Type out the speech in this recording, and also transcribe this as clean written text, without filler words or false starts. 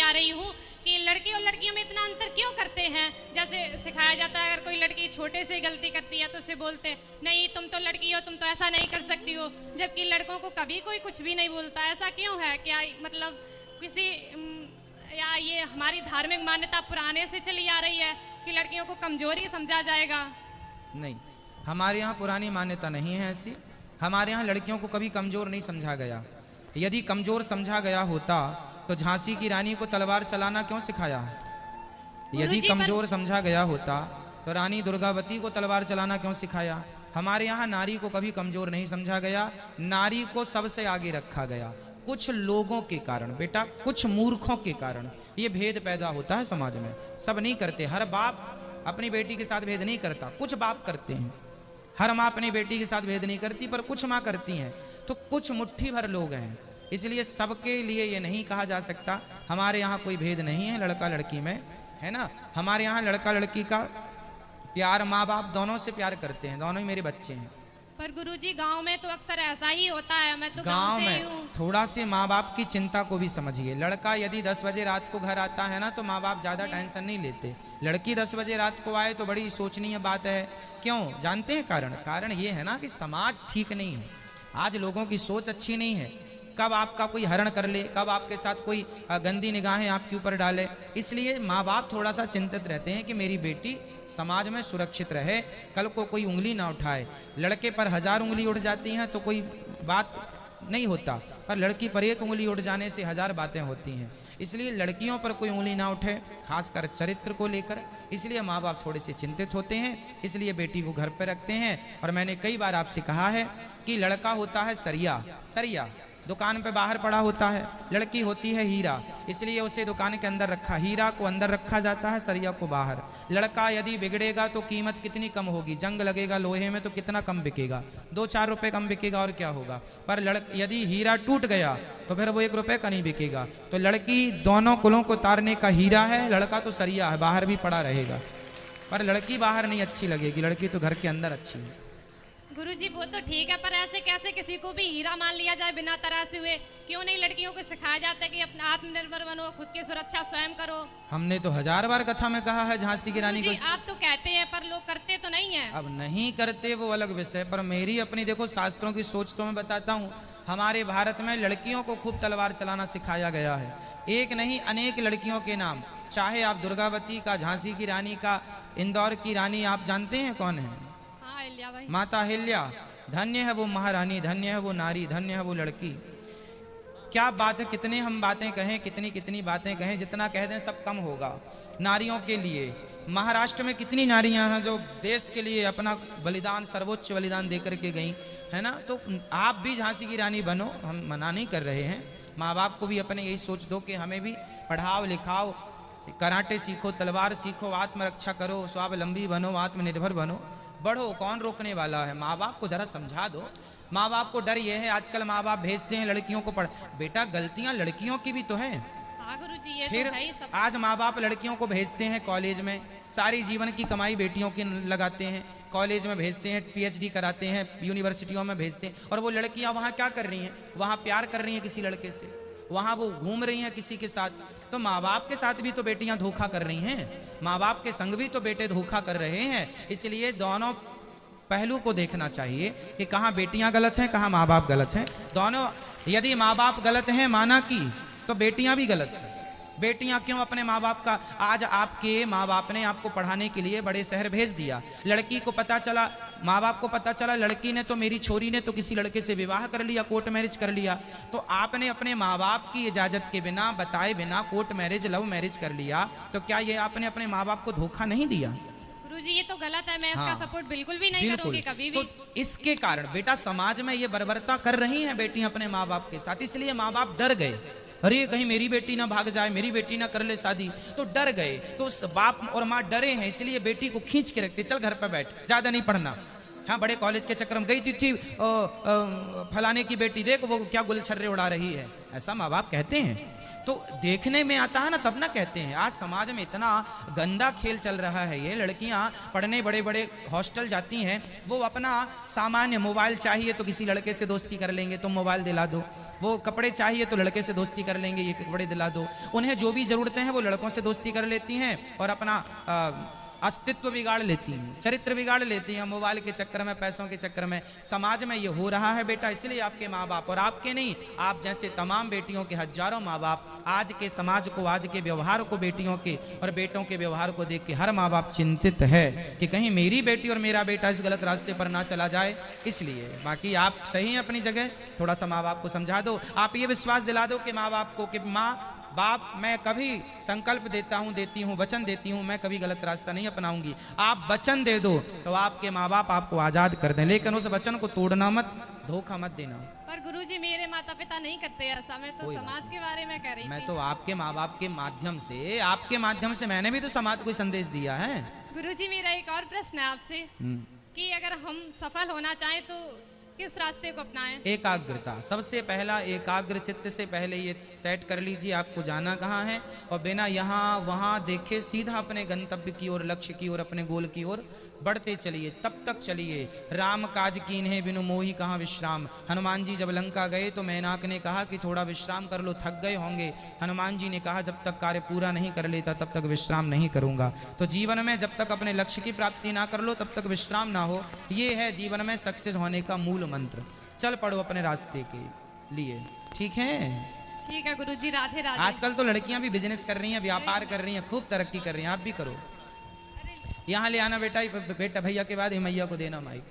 आ रही हूँ कि लड़के और लड़कियों में इतना अंतर क्यों करते हैं। जैसे सिखाया जाता है अगर कोई लड़की छोटे से गलती करती है तो उसे बोलते नहीं तुम तो लड़की हो, तुम तो ऐसा नहीं कर सकती हो, जबकि लड़कों को कभी कोई कुछ भी नहीं बोलता। ऐसा क्यों है? क्या मतलब किसी या ये हमारी धार्मिक मान्यता पुराने से चली आ रही है कि लड़कियों को कमजोरी समझा जाएगा? नहीं, हमारे यहाँ पुरानी मान्यता नहीं है ऐसी। हमारे यहाँ लड़कियों को कभी कमज़ोर नहीं समझा गया। यदि कमज़ोर समझा गया होता तो झांसी की रानी को तलवार चलाना क्यों सिखाया? यदि कमज़ोर समझा गया होता तो रानी दुर्गावती को तलवार चलाना क्यों सिखाया? हमारे यहाँ नारी को कभी कमज़ोर नहीं समझा गया, नारी को सबसे आगे रखा गया। कुछ लोगों के कारण बेटा, कुछ मूर्खों के कारण ये भेद पैदा होता है समाज में। सब नहीं करते, हर बाप अपनी बेटी के साथ भेद नहीं करता, कुछ बाप करते हैं। हर माँ अपनी बेटी के साथ भेद नहीं करती, पर कुछ माँ करती हैं। तो कुछ मुट्ठी भर लोग हैं, इसलिए सबके लिए ये नहीं कहा जा सकता। हमारे यहाँ कोई भेद नहीं है लड़का लड़की में, है ना। हमारे यहाँ लड़का लड़की का प्यार, माँ बाप दोनों से प्यार करते हैं, दोनों ही मेरे बच्चे हैं। पर गुरुजी गांव में तो अक्सर ऐसा ही होता है। मैं तो गांव से ही में हूँ। थोड़ा से माँ बाप की चिंता को भी समझिए। लड़का यदि 10 बजे रात को घर आता है ना तो माँ बाप ज़्यादा टेंशन नहीं लेते। लड़की 10 बजे रात को आए तो बड़ी सोचनीय बात है। क्यों जानते हैं? कारण ये है ना कि समाज ठीक नहीं है। आज लोगों की सोच अच्छी नहीं है। कब आपका कोई हरण कर ले, कब आपके साथ कोई गंदी निगाहें आपके ऊपर डाले। इसलिए माँ बाप थोड़ा सा चिंतित रहते हैं कि मेरी बेटी समाज में सुरक्षित रहे, कल को कोई उंगली ना उठाए। लड़के पर 1000 उंगली उठ जाती हैं तो कोई बात नहीं होता, पर लड़की पर 1 उंगली उठ जाने से 1000 बातें होती हैं। इसलिए लड़कियों पर कोई उंगली ना उठे, खासकर चरित्र को लेकर। इसलिए माँ बाप थोड़े से चिंतित होते हैं, इसलिए बेटी को घर पर रखते हैं। और मैंने कई बार आपसे कहा है कि लड़का होता है सरिया, दुकान पे बाहर पड़ा होता है। लड़की होती है हीरा, इसलिए उसे दुकान के अंदर रखा, हीरा को अंदर रखा जाता है, सरिया को बाहर। लड़का यदि बिगड़ेगा तो कीमत कितनी कम होगी, जंग लगेगा लोहे में तो कितना कम बिकेगा, 2-4 रुपए कम बिकेगा और क्या होगा। पर यदि हीरा टूट गया तो फिर वो 1 रुपए का नहीं बिकेगा। तो लड़की दोनों कुलों को तारने का हीरा है, लड़का तो सरिया है, बाहर भी पड़ा रहेगा। पर लड़की बाहर नहीं अच्छी लगेगी, लड़की तो घर के अंदर अच्छी है। गुरुजी वो तो ठीक है, पर ऐसे कैसे किसी को भी हीरा मान लिया जाए बिना तरासे हुए? क्यों नहीं लड़कियों को सिखाया जाता है कि अपना आत्मनिर्भर बनो, खुद की सुरक्षा स्वयं करो? हमने तो 1000 बार कथा में कहा है झांसी की रानी को। आप तो कहते हैं पर लोग करते तो नहीं है। अब नहीं करते वो अलग विषय, पर मेरी अपनी देखो शास्त्रों की सोच तो मैं बताता हूँ। हमारे भारत में लड़कियों को खूब तलवार चलाना सिखाया गया है। एक नहीं अनेक लड़कियों के नाम, चाहे आप दुर्गावती का, झांसी की रानी का, इंदौर की रानी आप जानते हैं कौन है? माता अहिल्या। धन्य है वो महारानी, धन्य है वो नारी, धन्य है वो लड़की। क्या बात है, कितने हम बातें कहें, कितनी बातें कहें, जितना कह दें सब कम होगा। नारियों के लिए महाराष्ट्र में कितनी नारियां हैं जो देश के लिए अपना बलिदान, सर्वोच्च बलिदान देकर के गई, है ना। तो आप भी झांसी की रानी बनो, हम मना नहीं कर रहे हैं। माँ बाप को भी अपने यही सोच दो कि हमें भी पढ़ाओ लिखाओ, कराटे सीखो, तलवार सीखो, आत्मरक्षा करो, स्वावलंबी बनो, आत्मनिर्भर बनो, बढ़ो। कौन रोकने वाला है? माँ बाप को जरा समझा दो। माँ बाप को डर ये है, आजकल माँ बाप भेजते हैं लड़कियों को पढ़। बेटा गलतियां लड़कियों की भी तो है। हाँ गुरुजी, ये फिर तो है ही सब। आज माँ बाप लड़कियों को भेजते हैं कॉलेज में, सारी जीवन की कमाई बेटियों की लगाते हैं, कॉलेज में भेजते हैं, PhD कराते हैं, यूनिवर्सिटियों में भेजते हैं। और वो लड़कियां वहाँ क्या कर रही हैं? वहाँ प्यार कर रही हैं किसी लड़के से, वहाँ वो घूम रही हैं किसी के साथ। तो माँ बाप के साथ भी तो बेटियां धोखा कर रही हैं, माँ बाप के संग भी तो बेटे धोखा कर रहे हैं। इसलिए दोनों पहलू को देखना चाहिए कि कहाँ बेटियां गलत हैं, कहाँ माँ बाप गलत हैं। दोनों, यदि माँ बाप गलत हैं माना की, तो बेटियां भी गलत हैं। बेटियां क्यों अपने माँ बाप का, आज आपके माँ बाप ने आपको पढ़ाने के लिए बड़े शहर भेज दिया, लड़की को पता चला, माँ बाप को पता चला लड़की ने तो, मेरी छोरी ने तो किसी लड़के से विवाह कर लिया, कोर्ट मैरिज कर लिया, तो आपने अपने माँ बाप की इजाजत के बिना, बताए बिना कोर्ट मैरिज, लव मैरिज कर लिया। तो क्या ये आपने अपने माँ बाप को धोखा नहीं दिया? गुरुजी ये तो गलत है, मैं हाँ, इसका सपोर्ट बिल्कुल भी नहीं करूंगी कभी भी। तो इसके कारण बेटा समाज में ये बर्बरता कर रही हैं बेटियां अपने माँ बाप के साथ, इसलिए माँ बाप डर गए। अरे कहीं मेरी बेटी ना भाग जाए, मेरी बेटी ना कर ले शादी, तो डर गए। तो उस बाप और माँ डरे हैं, इसलिए बेटी को खींच के रखते, चल घर पर बैठ, ज्यादा नहीं पढ़ना, हाँ, बड़े कॉलेज के चक्कर में गई थी फलाने की बेटी, देख वो क्या गुलछर्रे उड़ा रही है, ऐसा माँ बाप कहते हैं। तो देखने में आता है ना, तब ना कहते हैं। आज समाज में इतना गंदा खेल चल रहा है, ये लड़कियां पढ़ने बड़े बड़े हॉस्टल जाती हैं, वो अपना सामान्य मोबाइल चाहिए तो किसी लड़के से दोस्ती कर लेंगे, तुम मोबाइल दिला दो, वो कपड़े चाहिए तो लड़के से दोस्ती कर लेंगे, ये कपड़े दिला दो, उन्हें जो भी ज़रूरतें हैं वो लड़कों से दोस्ती कर लेती हैं और अपना अस्तित्व बिगाड़ लेती हैं, चरित्र बिगाड़ लेती हैं मोबाइल के चक्कर में, पैसों के चक्कर में। समाज में ये हो रहा है बेटा, इसलिए आपके माँ बाप, और आपके नहीं, आप जैसे तमाम बेटियों के हजारों माँ बाप आज के समाज को, आज के व्यवहार को, बेटियों के और बेटों के व्यवहार को देख के हर माँ बाप चिंतित है कि कहीं मेरी बेटी और मेरा बेटा इस गलत रास्ते पर ना चला जाए। इसलिए बाकी आप सही हैं अपनी जगह, थोड़ा सा माँ बाप को समझा दो, आप ये विश्वास दिला दो कि माँ बाप को कि माँ बाप मैं कभी संकल्प देता हूँ, देती हूँ, वचन देती हूँ, मैं कभी गलत रास्ता नहीं अपनाऊंगी। आप वचन दे दो तो आपके माँ बाप आपको आजाद कर दें, लेकिन उस वचन को तोड़ना मत, धोखा मत देना। पर गुरुजी मेरे माता पिता नहीं करते ऐसा, मैं तो समाज के बारे में कह रही थी। मैं तो आपके माँ बाप के माध्यम से, आपके माध्यम से मैंने भी तो समाज को संदेश दिया है। गुरुजी मेरा एक और प्रश्न है आपसे कि अगर हम सफल होना चाहें तो किस रास्ते को अपनाएं? एकाग्रता, सबसे पहला एकाग्र चित्त से पहले ये सेट कर लीजिए आपको जाना कहाँ है, और बिना यहाँ वहाँ देखे सीधा अपने गंतव्य की ओर, लक्ष्य की ओर, अपने गोल की ओर बढ़ते चलिए, तब तक चलिए। राम काज कीन्हे बिनु मोहि कहाँ विश्राम। हनुमान जी जब लंका गए तो मैनाक ने कहा कि थोड़ा विश्राम कर लो, थक गए होंगे। हनुमान जी ने कहा जब तक कार्य पूरा नहीं कर लेता तब तक विश्राम नहीं करूंगा। तो जीवन में जब तक अपने लक्ष्य की प्राप्ति ना कर लो तब तक विश्राम ना हो, ये है जीवन में सक्सेस होने का मूल मंत्र। चल पड़ो अपने रास्ते के लिए, ठीक है? ठीक है गुरुजी, राधे राधे। आजकल तो लड़कियां भी बिजनेस कर रही हैं, व्यापार कर रही हैं, खूब तरक्की कर रही हैं, आप भी करो। यहाँ ले आना बेटा, बेटा भैया के बाद मैया को देना माइक।